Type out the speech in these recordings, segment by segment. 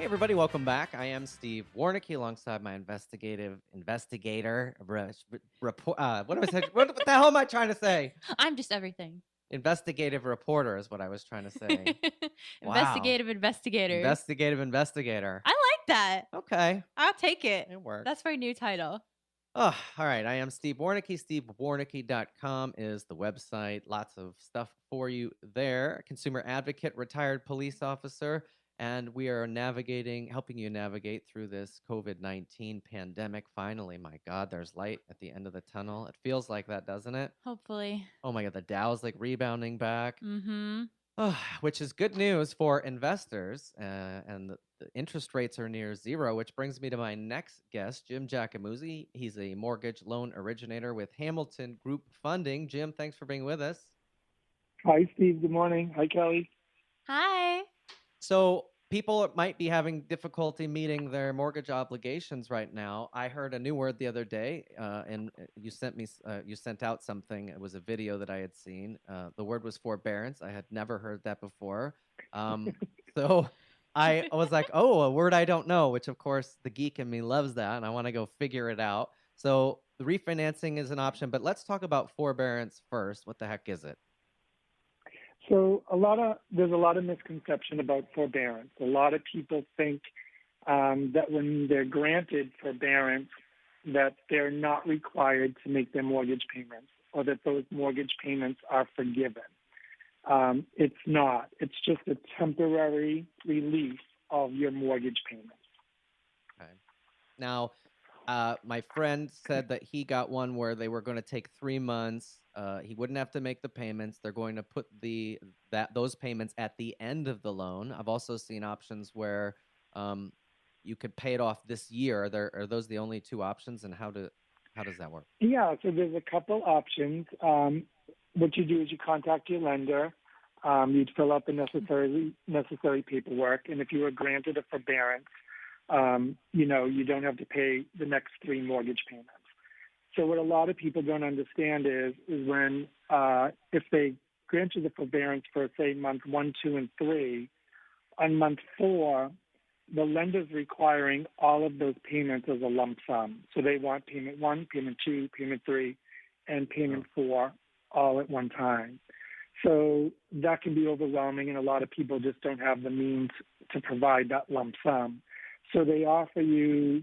Hey everybody, welcome back. I am Steve Warneke alongside my investigator report. What was I, what the hell am I trying to say? I'm just everything. Investigative reporter is what I was trying to say. Wow, Investigative investigator. investigative investigator. I like that. Okay, I'll take it. it works. That's my new title. Oh, all right. I am Steve Warneke. SteveWarneke.com is the website. Lots of stuff for you there. Consumer advocate, retired police officer, and we are helping you navigate through this COVID-19 pandemic. Finally, my God, there's light at the end of the tunnel. It feels like that, doesn't it? Hopefully. Oh my God, the Dow's like rebounding back. Mm-hmm. Which is good news for investors, and the interest rates are near zero, which brings me to my next guest, Jim Giacomuzzi. He's a mortgage loan originator with Hamilton Group Funding. Jim, thanks for being with us. Hi, Steve. Good morning. Hi, Kelly. Hi. So people might be having difficulty meeting their mortgage obligations right now. I heard a new word the other day, and you sent out something. It was a video that I had seen. The word was forbearance. I had never heard that before. So I was like, oh, a word I don't know, which of course the geek in me loves that, and I want to go figure it out. So the refinancing is an option, but let's talk about forbearance first. What the heck is it? So there's a lot of misconception about forbearance. A lot of people think that when they're granted forbearance, that they're not required to make their mortgage payments, or that those mortgage payments are forgiven. It's not. It's just a temporary relief of your mortgage payments. Okay. Now, my friend said that he got one where they were going to take 3 months. He wouldn't have to make the payments. They're going to put those payments at the end of the loan. I've also seen options where you could pay it off this year. Are those the only two options, and how does that work? Yeah, so there's a couple options. What you do is you contact your lender. You'd fill out the necessary paperwork, and if you were granted a forbearance, you don't have to pay the next three mortgage payments. So what a lot of people don't understand is when if they grant you the forbearance for, say, month 1, 2, and 3, on month 4, the lender's requiring all of those payments as a lump sum. So they want payment 1, payment 2, payment 3, and payment 4 all at one time. So that can be overwhelming, and a lot of people just don't have the means to provide that lump sum. So they offer you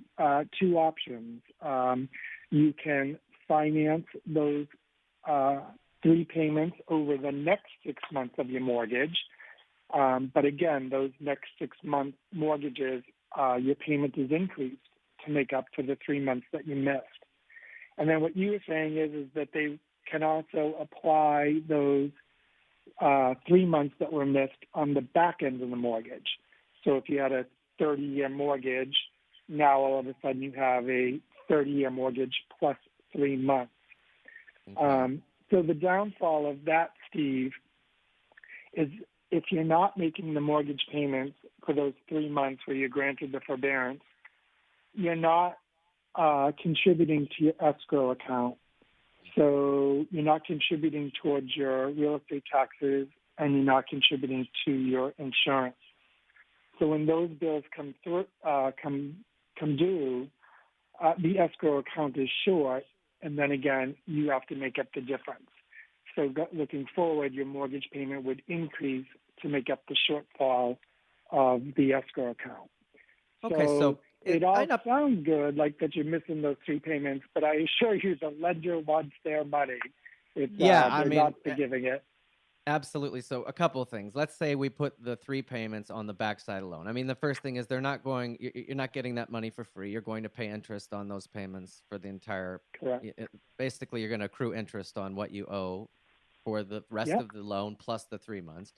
two options. You can finance those three payments over the next 6 months of your mortgage. But again, those next 6 month mortgages, your payment is increased to make up for the 3 months that you missed. And then what you were saying is that they can also apply those 3 months that were missed on the back end of the mortgage. So if you had a 30-year mortgage, now all of a sudden you have a 30-year mortgage plus 3 months. Okay. So the downfall of that, Steve, is if you're not making the mortgage payments for those 3 months where you're granted the forbearance, you're not contributing to your escrow account. So you're not contributing towards your real estate taxes, and you're not contributing to your insurance. So when those bills come due, the escrow account is short, and then again, you have to make up the difference. So looking forward, your mortgage payment would increase to make up the shortfall of the escrow account. Okay, so it all sounds good, like that you're missing those three payments, but I assure you the lender wants their money. They're not forgiving it. Absolutely. So a couple of things. Let's say we put the three payments on the backside alone. I mean, the first thing is you're not getting that money for free. You're going to pay interest on those payments for the entire. Correct. Basically, you're going to accrue interest on what you owe for the rest of the loan plus the 3 months.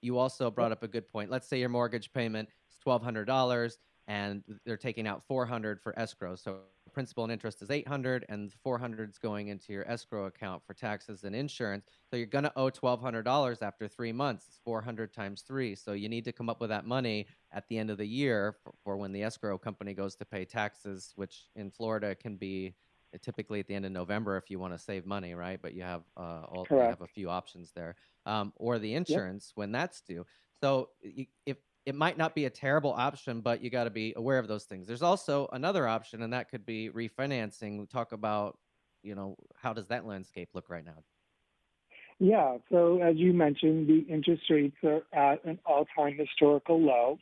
You also brought up a good point. Let's say your mortgage payment is $1,200 and they're taking out $400 for escrow. So principal and interest is $800, and $400 is going into your escrow account for taxes and insurance. So you're going to owe $1,200 after 3 months. It's 400 times 3. So you need to come up with that money at the end of the year for when the escrow company goes to pay taxes, which in Florida can be typically at the end of November if you want to save money, right? But you have you have a few options there, or the insurance when that's due. So if it might not be a terrible option, but you got to be aware of those things. There's also another option, and that could be refinancing. We talk about, how does that landscape look right now? Yeah, so as you mentioned, the interest rates are at an all-time historical low.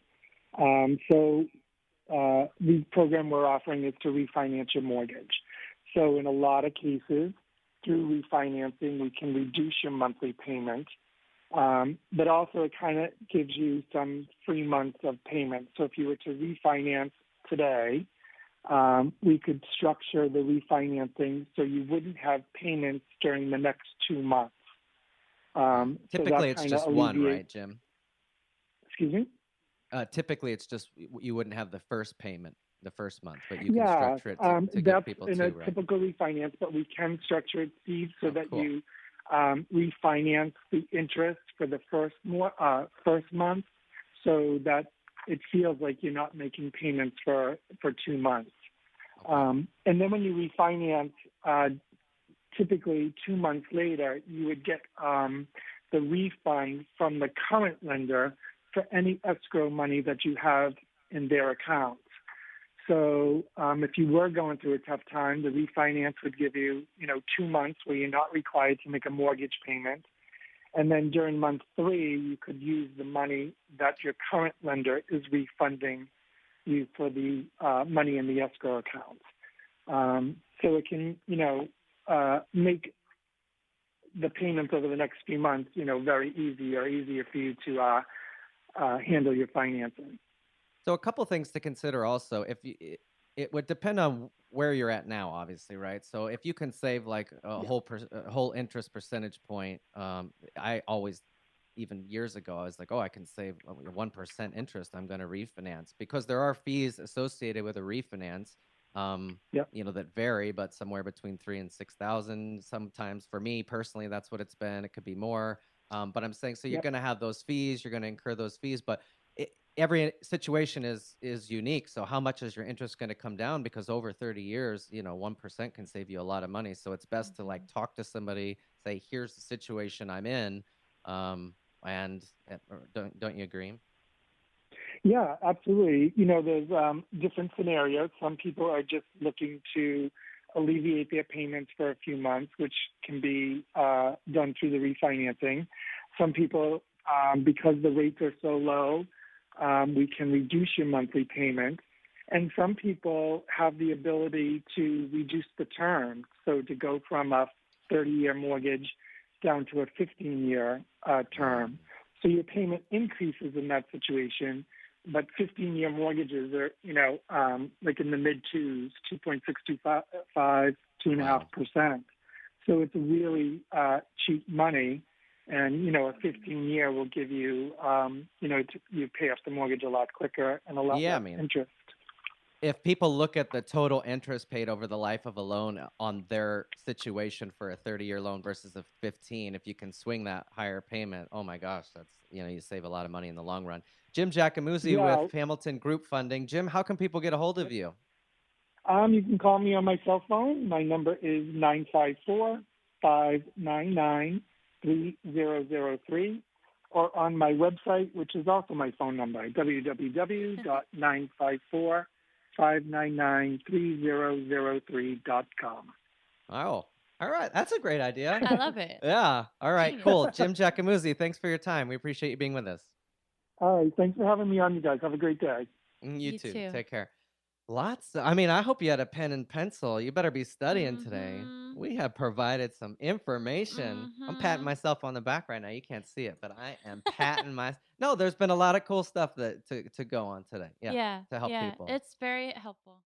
The program we're offering is to refinance your mortgage. So in a lot of cases, through refinancing, we can reduce your monthly payment, but also it kind of gives you some free months of payment. So if you were to refinance today, we could structure the refinancing so you wouldn't have payments during the next 2 months. So that Typically, it's kind of just one, alleviates. right, Jim? Excuse me. Typically, it's just you wouldn't have the first payment the first month, but you can Yeah, structure it to give that's people in a two, right? typical refinance, but we can structure it, Steve, so Oh, that cool. you refinance the interest for the first month, so that it feels like you're not making payments for 2 months. Okay. And then when you refinance, typically 2 months later, you would get the refund from the current lender for any escrow money that you have in their accounts. So if you were going through a tough time, the refinance would give you, 2 months where you're not required to make a mortgage payment. And then during month 3, you could use the money that your current lender is refunding you for the money in the escrow accounts. So it can, make the payments over the next few months, very easier for you to handle your financing. So a couple things to consider also. If you, it would depend on where you're at now, obviously, right? So if you can save like Yeah. a whole interest percentage point, I always, even years ago, I was like, oh, I can save 1% interest. I'm going to refinance because there are fees associated with a refinance. Yeah. That vary, but somewhere between 3 and 6,000. Sometimes for me personally, that's what it's been. It could be more. But I'm saying, so you're Yeah. going to have those fees. You're going to incur those fees, but every situation is unique. So how much is your interest going to come down? Because over 30 years, 1% can save you a lot of money. So it's best to like talk to somebody, say, here's the situation I'm in. And don't you agree? Yeah, absolutely. There's different scenarios. Some people are just looking to alleviate their payments for a few months, which can be done through the refinancing. Some people, because the rates are so low, we can reduce your monthly payment. And some people have the ability to reduce the term, so to go from a 30-year mortgage down to a 15-year term. So your payment increases in that situation, but 15-year mortgages are, like in the mid twos, 2.625, Wow. 2.5%. So it's really cheap money. And, a 15-year will give you, you pay off the mortgage a lot quicker and a lot Yeah, I less mean, interest. if people look at the total interest paid over the life of a loan on their situation for a 30-year loan versus a 15, if you can swing that higher payment, oh my gosh, that's, you save a lot of money in the long run. Jim Giacomuzzi with Yeah. Hamilton Group Funding. Jim, how can people get a hold of you? You can call me on my cell phone. My number is 954-599-3003, or on my website, which is also my phone number, www.954-599-3003.com. Oh, all right. That's a great idea. I love it. Yeah. All right, Thank you. cool. Jim Giacomuzzi, thanks for your time. We appreciate you being with us. All right. Thanks for having me on, you guys. Have a great day. You You too. too. Take care. I mean, I hope you had a pen and pencil. You better be studying today. Mm-hmm. We have provided some information. I'm patting Mm-hmm. myself on the back right now. You can't see it, but I am patting my. No, there's been a lot of cool stuff to go on today. Yeah, Yeah, to help yeah. people. It's very helpful.